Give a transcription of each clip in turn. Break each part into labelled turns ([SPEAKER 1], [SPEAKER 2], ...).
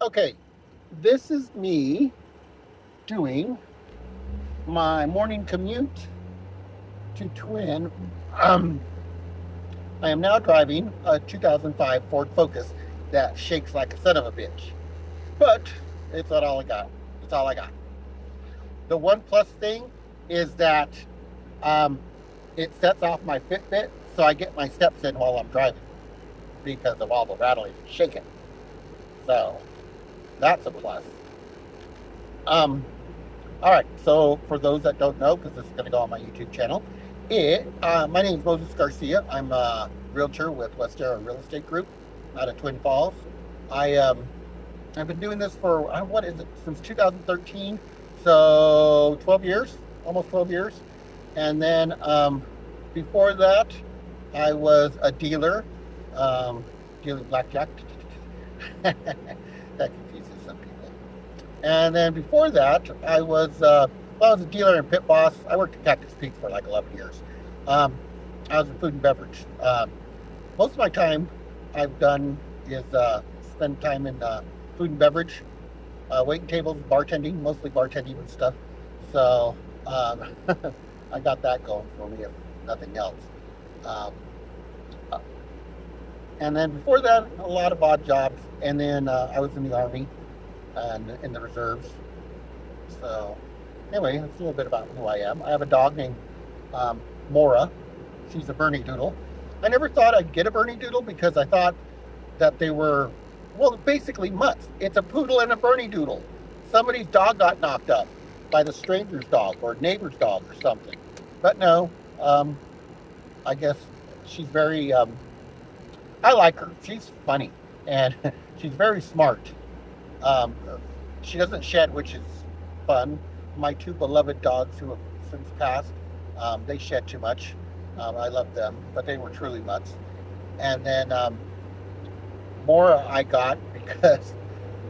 [SPEAKER 1] Okay, this is me doing my morning commute to Twin. Um, I am now driving a 2005 Ford Focus that shakes like a son of a bitch, but it's not all I got. It's all I got. The one plus thing is that um, it sets off my Fitbit, so I get my steps in while I'm driving because of all the rattling and shaking. So that's a plus. Um, All right, so for those that don't know, because this is going to go on my YouTube channel, my name is Moses Garcia. I'm a realtor with Westera Real Estate Group out of Twin Falls. I I've been doing this for what is it, since 2013, so 12 years, almost 12 years. And then before that, I was a dealer, um, dealing blackjack. That confuses some people. And then before that, I was a dealer and pit boss. I worked at Cactus Peak for like 11 years. Um, I was in food and beverage. Most of my time I've done is spend time in food and beverage, waiting tables, bartending, mostly bartending and stuff. So I got that going for me, if nothing else. Um, uh, and then before that, a lot of odd jobs. And then I was in the Army and in the reserves. So, anyway, that's a little bit about who I am. I have a dog named Mora. She's a Bernie Doodle. I never thought I'd get a Bernie Doodle because I thought that they were, well, basically mutts. It's a poodle and a Bernie Doodle. Somebody's dog got knocked up by the stranger's dog or neighbor's dog or something. But no, um, I guess she's very, I like her. She's funny and she's very smart. Um, she doesn't shed, which is fun. My two beloved dogs who have since passed, they shed too much. I love them, but they were truly mutts. And then Mora I got because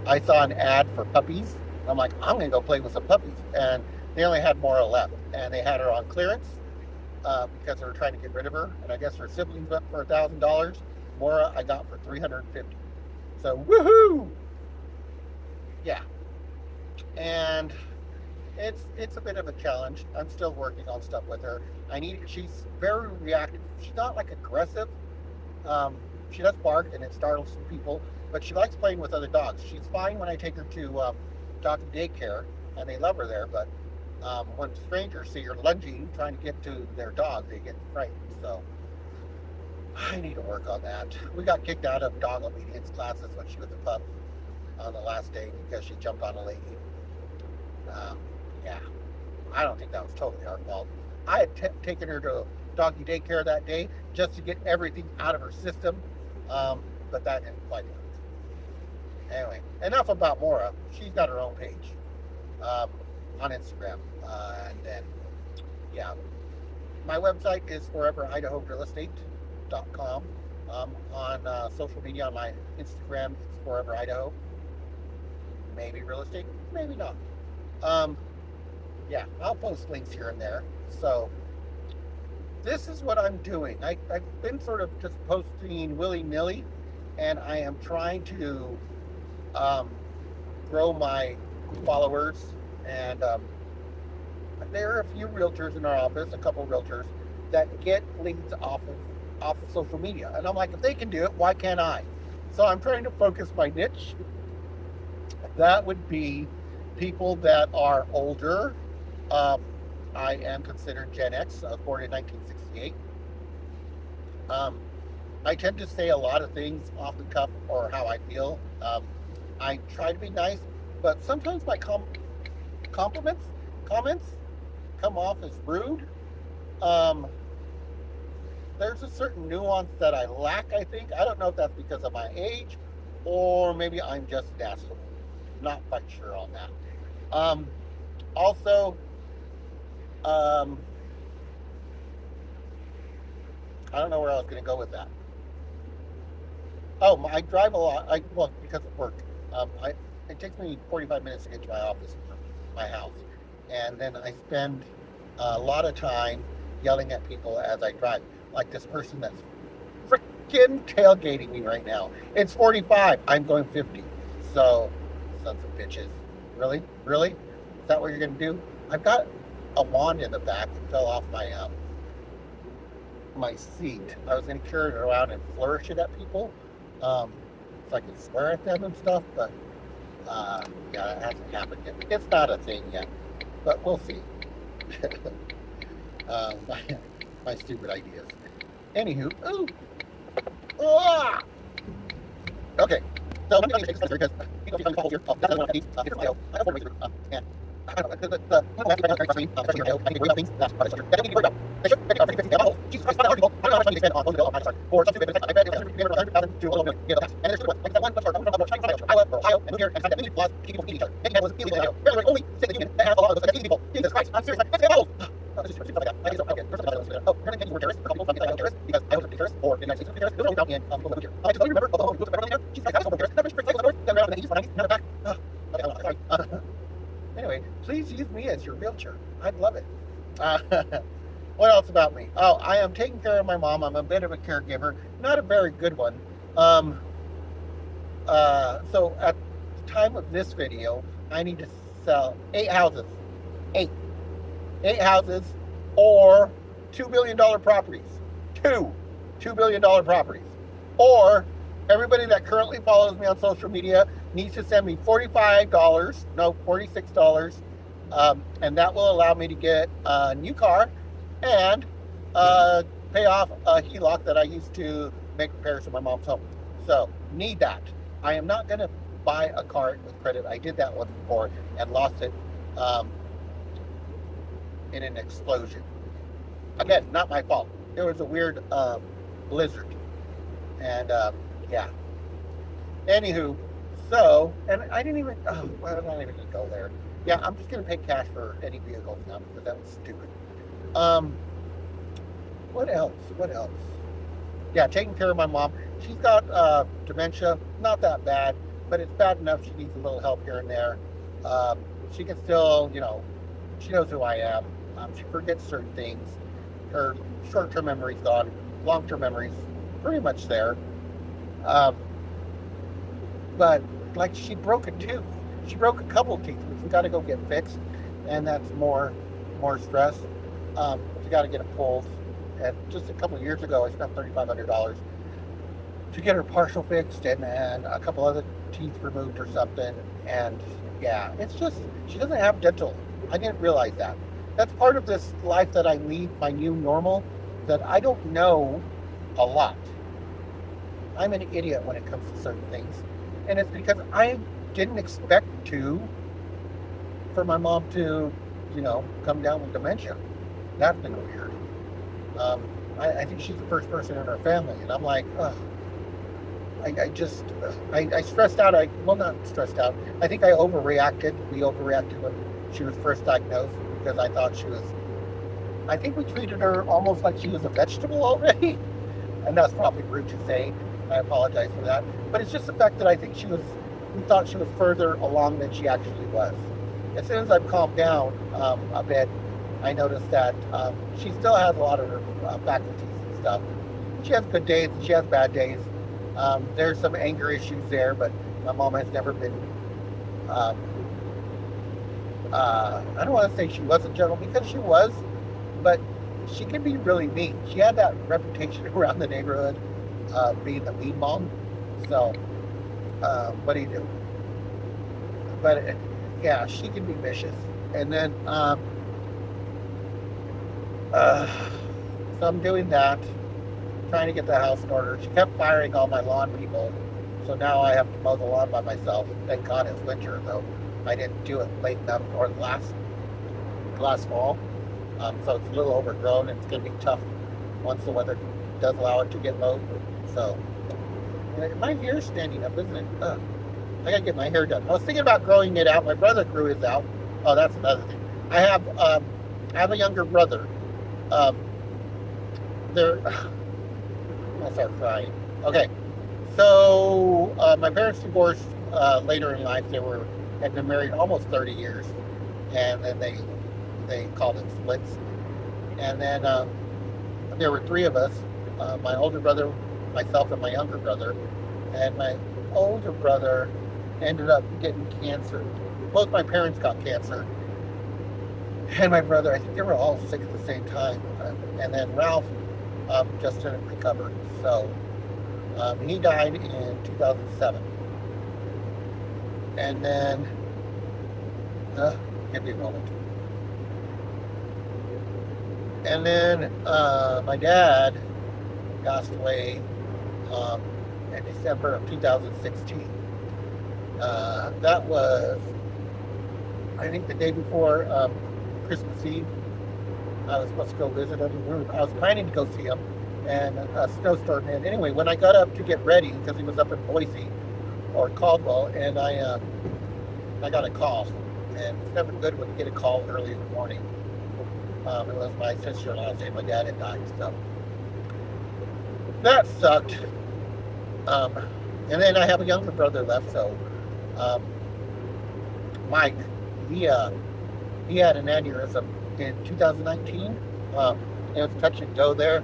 [SPEAKER 1] I saw an ad for puppies. I'm like, I'm going to go play with some puppies. And they only had Mora left. And they had her on clearance because they were trying to get rid of her. And I guess her siblings went for $1,000. Mora I got for $350. So, woohoo! Yeah, and it's a bit of a challenge. I'm still working on stuff with her. She's very reactive. She's not like aggressive. Um, she does bark and it startles some people, but she likes playing with other dogs. She's fine when I take her to dog daycare, and they love her there. But when strangers see her lunging, trying to get to their dog, they get frightened. So I need to work on that. We got kicked out of dog obedience classes when she was a pup on the last day because she jumped on a lady. Um, yeah, I don't think that was totally our fault. I had taken her to doggy daycare that day just to get everything out of her system, but that didn't quite work. Anyway, enough about Mora. She's got her own page um, on Instagram. And then, yeah, my website is foreveridahorealestate.com. On social media, on my Instagram, it's Forever Idaho. Maybe real estate, maybe not. Um, yeah, I'll post links here and there. So this is what I'm doing. I've been sort of just posting willy-nilly, and I am trying to um, grow my followers. And there are a few realtors in our office, a couple realtors, that get leads off of social media. And I'm like, if they can do it, why can't I? So I'm trying to focus my niche. That would be people that are older. Um, I am considered Gen X. I was born in 1968. Um, I tend to say a lot of things off the cuff or how I feel. I try to be nice, but sometimes my compliments, comments come off as rude. Um, there's a certain nuance that I lack, I think. I don't know if that's because of my age or maybe I'm just an asshole. Not quite sure on that. Um, Also, um, I don't know where I was going to go with that. Oh, I drive a lot. Well, because of work. It takes me 45 minutes to get to my office from my house, and then I spend a lot of time yelling at people as I drive, like this person that's freaking tailgating me right now. It's 45. I'm going 50. So sons of bitches. Really? Really? Is that what you're going to do? I've got a wand in the back that fell off my seat. I was going to carry it around and flourish it at people, um, so I could swear at them and stuff, but yeah, it hasn't happened yet. It's not a thing yet, but we'll see. my, my stupid ideas. Anywho, ooh, ah! Okay. So let me take this because people keep coming here. That's another one of these. Different Idaho. I have four ways through. And I don't know. The especially here in Idaho, I need to worry about things that are structure. That I need to be worried about. They should make it 50 down the hole. Jesus Christ, $5 people. I don't know how much money they spend on closing the bill on my start. For some stupid business, I bet it was $100,000 to a little million. Yeah, and there's stupid ones. Like that one, I'm from Iowa or Ohio, and moved here and signed that many laws to keep people from eating each other. Making was illegal in Idaho. We're the only state in the union that has a law that says people. Jesus Christ, I'm serious. That's illegal. Oh, this is stupid stuff like that. I think so. Okay, first of all, oh, apparently you were terrorists, or called people from Idaho terrorists, because Idaho is a terrorist, or the United States is a terrorist. Those are only found in people who live here. I just don't remember Oklahoma, who was a federal there. Jesus Christ, I was a terrorist. Never spring cycles north, then around in the 80s, 90s, never back. Okay, I don't know, sorry. Anyway, please use me as your realtor. I'd love it. What else about me? Oh, I am taking care of my mom. I'm a bit of a caregiver, not a very good one. So at the time of this video, I need to sell 8 houses. 8 houses or $2 billion properties. $2 billion properties. Or everybody that currently follows me on social media needs to send me $46, and that will allow me to get a new car and pay off a HELOC that I used to make repairs to my mom's home. So, need that. I am not going to buy a car with credit. I did that once before and lost it in an explosion. Again, not my fault. There was a weird blizzard. And, yeah. Anywho, so, and I didn't even, well, I'm not even going to go there. Yeah, I'm just going to pay cash for any vehicles now because that was stupid. What else? Yeah, taking care of my mom. She's got dementia. Not that bad, but it's bad enough she needs a little help here and there. She can still, she knows who I am. She forgets certain things. Her short-term memory's gone. Long-term memory's pretty much there. But, like, she broke a tooth. She broke a couple of teeth, which we got to go get fixed, and that's more stress. We got to get it pulled. And just a couple of years ago, I spent $3,500 to get her partial fixed and a couple other teeth removed or something. And yeah, it's just, she doesn't have dental. I didn't realize that. That's part of this life that I lead, my new normal, that I don't know a lot. I'm an idiot when it comes to certain things. And it's because I didn't expect for my mom to, come down with dementia. That's been weird. I think she's the first person in our family, and I'm like, ugh. I stressed out. Well, not stressed out. I think I overreacted. We overreacted when she was first diagnosed because I thought I think we treated her almost like she was a vegetable already. And that's probably rude to say. I apologize for that. But it's just the fact that I think we thought she was further along than she actually was. As soon as I've calmed down a bit, I noticed that she still has a lot of her faculties and stuff. She has good days, she has bad days. There's some anger issues there, but my mom has never been, I don't want to say she wasn't gentle, because she was, but she can be really mean. She had that reputation around the neighborhood being the mean mom. So, what do you do? But, yeah, she can be vicious. And then, so I'm doing that, trying to get the house in order. She kept firing all my lawn people, so now I have to mow the lawn by myself. Thank God it's winter, though. I didn't do it late enough, or last fall. So it's a little overgrown, and it's going to be tough once the weather does allow it to get mowed. So, my hair's standing up, isn't it? I got to get my hair done. I was thinking about growing it out. My brother grew his out. Oh, that's another thing. I have a younger brother. I start crying. Okay, so my parents divorced later in life. They had been married almost 30 years, and then they called it splits. And then there were 3 of us: my older brother, myself, and my younger brother. And my older brother ended up getting cancer. Both my parents got cancer. And my brother, I think they were all sick at the same time. And then Ralph just didn't recover. So he died in 2007. And then, give me a moment. And then my dad passed away in December of 2016. That was, I think, the day before Christmas Eve. I was supposed to go visit him. I was planning to go see him, and a snowstorm hit. Anyway, when I got up to get ready, because he was up in Boise or Caldwell, and I got a call, and it's never good when you get a call early in the morning. It was my sister-in-law saying my dad had died, so that sucked. And then I have a younger brother left, so Mike, he had an aneurysm in 2019. It was touch and go there.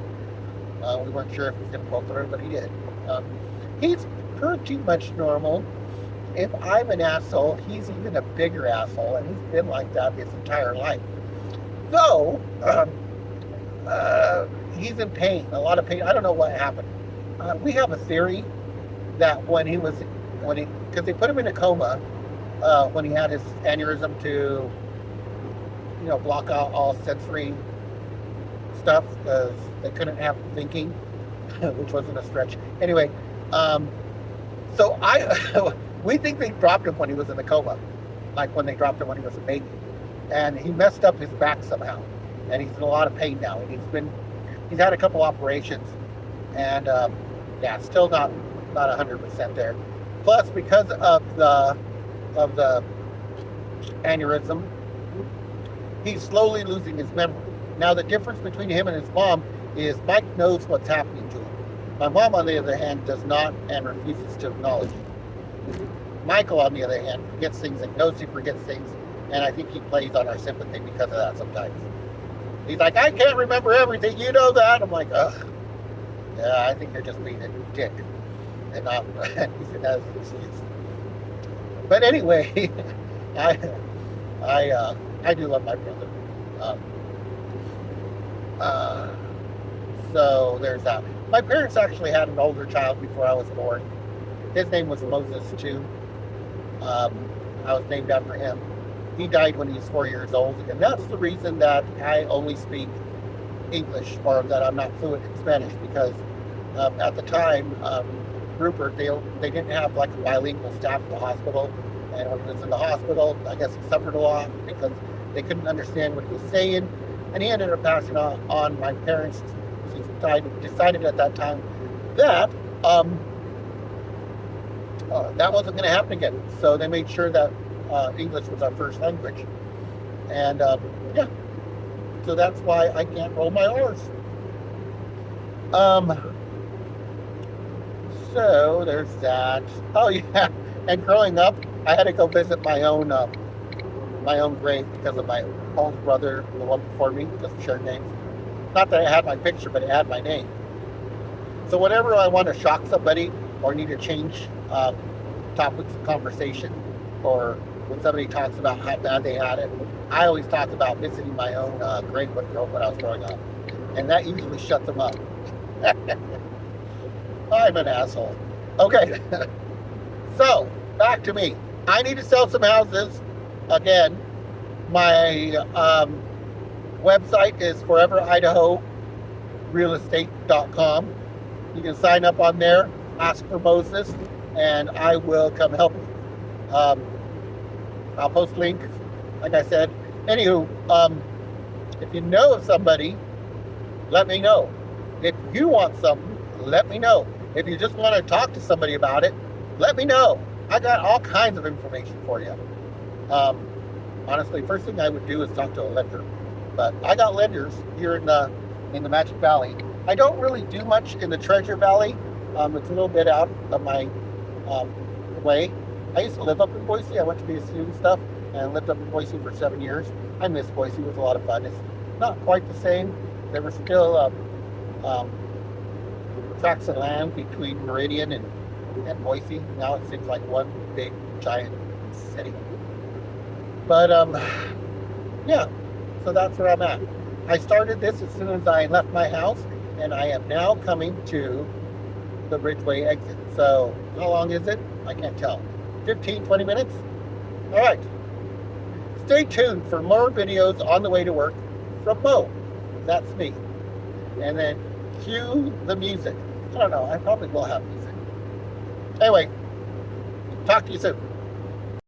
[SPEAKER 1] We weren't sure if he was going to go through, but he did. He's pretty much normal. If I'm an asshole, he's even a bigger asshole, and he's been like that his entire life. Though, he's in pain, a lot of pain. I don't know what happened. We have a theory that because they put him in a coma when he had his aneurysm to, block out all sensory stuff because they couldn't have him thinking, which wasn't a stretch. Anyway, so we think they dropped him when he was in the coma, like when they dropped him when he was a baby. And he messed up his back somehow, and he's in a lot of pain now. And he's had a couple operations, and still not 100% there. Plus, because of the aneurysm, he's slowly losing his memory. Now, the difference between him and his mom is Mike knows what's happening to him. My mom, on the other hand, does not and refuses to acknowledge it. Michael, on the other hand, forgets things and knows he forgets things. And I think he plays on our sympathy because of that sometimes. He's like, I can't remember everything, you know that? I'm like, ugh. Yeah, I think you're just being a dick. And not using that as an excuse. But anyway, I do love my brother. So there's that. My parents actually had an older child before I was born. His name was Moses, too. I was named after him. He died when he was 4 years old, and that's the reason that I only speak English, or that I'm not fluent in Spanish, because at the time, Rupert, they didn't have like a bilingual staff at the hospital, and when he was in the hospital, I guess he suffered a lot because they couldn't understand what he was saying, and he ended up passing on my parents. He decided at that time that that wasn't going to happen again, so they made sure that English was our first language. And so that's why I can't roll my R's. So there's that. Oh yeah, and growing up, I had to go visit my own grave because of my old brother, the one before me, just shared names. Not that it had my picture, but it had my name. So whenever I want to shock somebody or need to change topics of conversation, or when somebody talks about how bad they had it, I always talk about visiting my own grave when I was growing up. And that usually shuts them up. I'm an asshole. Okay. So, back to me. I need to sell some houses. Again, my website is foreveridahorealestate.com. You can sign up on there, ask for Moses, and I will come help you. I'll post links, like I said. Anywho, if you know of somebody, let me know. If you want something, let me know. If you just want to talk to somebody about it, let me know. I got all kinds of information for you. Honestly, first thing I would do is talk to a lender. But I got lenders here in the Magic Valley. I don't really do much in the Treasure Valley. It's a little bit out of my way. I used to live up in Boise. I went to BSU and stuff, and lived up in Boise for 7 years. I miss Boise. It was a lot of fun. It's not quite the same. There were still tracts of land between Meridian and and Boise. Now it seems like one big giant city. But yeah, so that's where I'm at. I started this as soon as I left my house, and I am now coming to the Bridgeway exit. So how long is it? I can't tell. 15, 20 minutes? All right. Stay tuned for more videos on the way to work from Mo. That's me. And then cue the music. I don't know. I probably will have music. Anyway, talk to you soon.